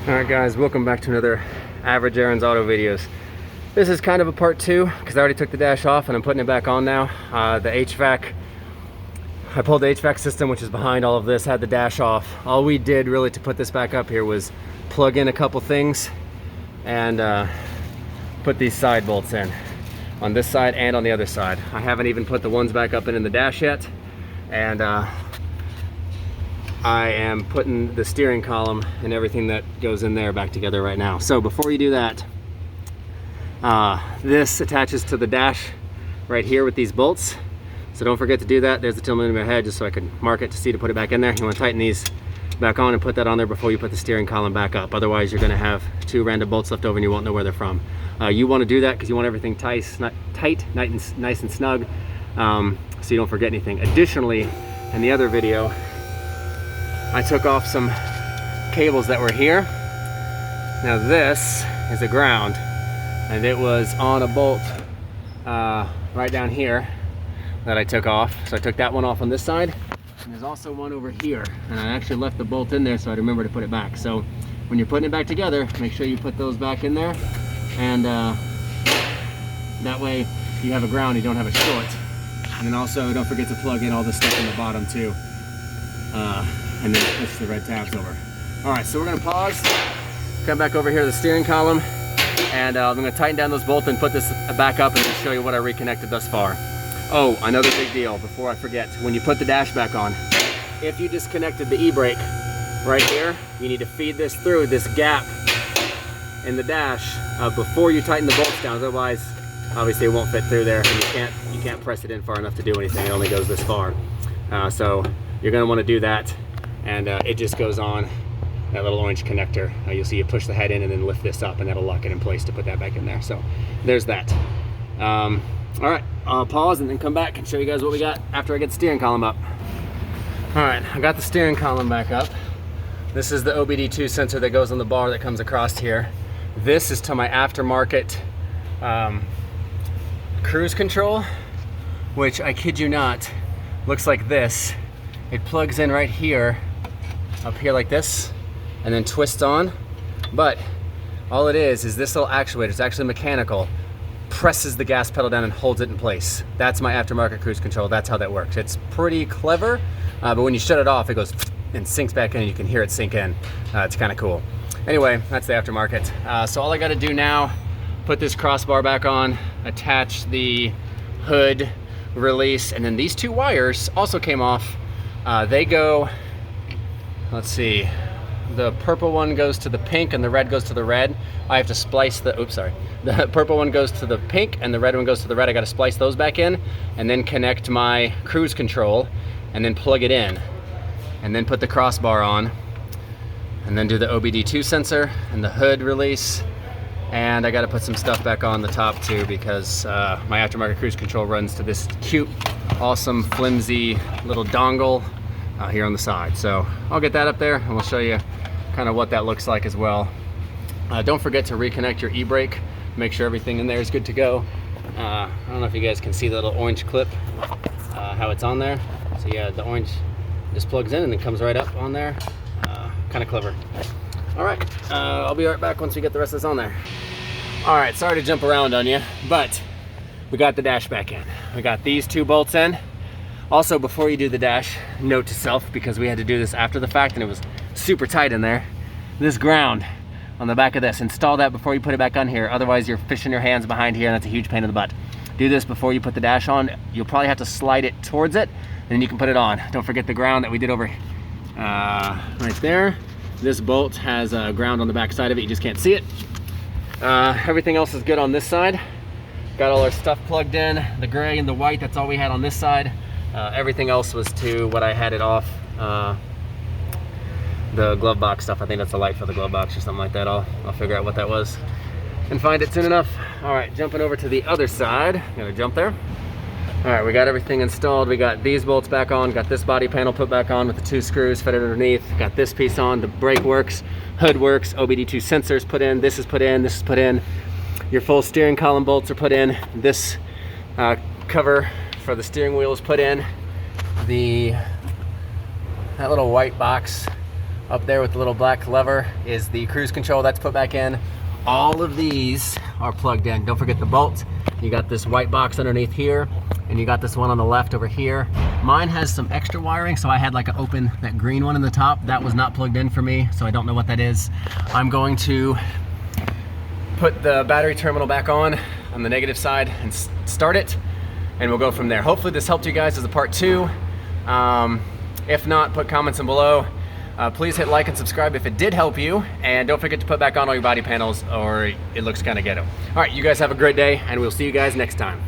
Alright guys, welcome back to another Average Aaron's Auto videos. This is kind of a part two because I already took the dash off and I'm putting it back on now. The HVAC, I pulled the HVAC system, which is behind all of this, had the dash off. All we did really to put this back up here was plug in a couple things and put these side bolts in on this side and on the other side. I haven't even put the ones back up in the dash yet, and I am putting the steering column and everything that goes in there back together right now. So before you do that, this attaches to the dash right here with these bolts. So don't forget to do that. There's the tilt in my head just so I can mark it to see to put it back in there. You want to tighten these back on and put that on there before you put the steering column back up. Otherwise you're going to have two random bolts left over and you won't know where they're from. You want to do that because you want everything tight, nice and snug, so you don't forget anything. Additionally, in the other video, I took off some cables that were here. Now this is a ground, and it was on a bolt right down here that I took off. So I took that one off on this side, and there's also one over here, and I actually left the bolt in there so I remember to put it back. So when you're putting it back together, make sure you put those back in there, and that way you have a ground, you don't have a short. And then also don't forget to plug in all this stuff in the bottom too. And then push the red tabs over. All right, so we're gonna pause, come back over here to the steering column, and I'm gonna tighten down those bolts and put this back up and just show you what I reconnected thus far. Oh, another big deal before I forget, when you put the dash back on, if you disconnected the e-brake right here, you need to feed this through this gap in the dash before you tighten the bolts down. Otherwise, obviously it won't fit through there, and you can't press it in far enough to do anything. It only goes this far. So you're gonna wanna do that. And it just goes on that little orange connector. You'll see you push the head in and then lift this up, and that'll lock it in place to put that back in there. So there's that. All right, I'll pause and then come back and show you guys what we got after I get the steering column up. All right, I got the steering column back up. This is the OBD2 sensor that goes on the bar that comes across here. This is to my aftermarket cruise control, which I kid you not, looks like this. It plugs in right here, up here like this, and then twists on. But all it is this little actuator, it's actually mechanical, presses the gas pedal down and holds it in place. That's my aftermarket cruise control. That's how that works. It's pretty clever, but when you shut it off, it goes and sinks back in, and you can hear it sink in. It's kind of cool. Anyway, that's the aftermarket. So all I got to do now, put this crossbar back on, attach the hood release, and then these two wires also came off. They go, let's see, the purple one goes to the pink and the red goes to the red. I have to splice the, oops, sorry. The purple one goes to the pink and the red one goes to the red. I got to splice those back in and then connect my cruise control and then plug it in and then put the crossbar on and then do the OBD2 sensor and the hood release. And I got to put some stuff back on the top too, because my aftermarket cruise control runs to this cute, awesome, flimsy little dongle here on the side. So I'll get that up there and we'll show you kind of what that looks like as well. Don't forget to reconnect your e-brake. Make sure everything in there is good to go. I don't know if you guys can see the little orange clip, how it's on there. So yeah, the orange just plugs in and then comes right up on there. Kind of clever. All right, I'll be right back once we get the rest of this on there. All right, sorry to jump around on you, but we got the dash back in. We got these two bolts in. Also, before you do the dash, note to self, because we had to do this after the fact and it was super tight in there, this ground on the back of this, install that before you put it back on here. Otherwise you're fishing your hands behind here and that's a huge pain in the butt. Do this before you put the dash on. You'll probably have to slide it towards it and then you can put it on. Don't forget the ground that we did over right there. This bolt has a ground on the back side of it, you just can't see it. Everything else is good on this side. Got all our stuff plugged in, the gray and the white, that's all we had on this side. Everything else was to what I had it off, the glove box stuff. I think that's the light for the glove box or something like that. I'll figure out what that was and find it soon enough. All right, jumping over to the other side. Gonna jump there. All right, we got everything installed. We got these bolts back on, got this body panel put back on with the two screws fitted underneath, got this piece on, the brake works, hood works, OBD2 sensors put in, this is put in, this is put in. Your full steering column bolts are put in. This cover for the steering wheel is put in. That little white box Up there with the little black lever is the cruise control that's put back in. All of these are plugged in. Don't forget the bolt. You got this white box underneath here, and you got this one on the left over here. Mine has some extra wiring, so I had like to open that green one in the top. That was not plugged in for me, so I don't know what that is. I'm going to put the battery terminal back on the negative side and start it, and we'll go from there. Hopefully this helped you guys as a part 2. If not, put comments in below. Please hit like and subscribe if it did help you, and don't forget to put back on all your body panels or it looks kind of ghetto. All right, you guys have a great day, and we'll see you guys next time.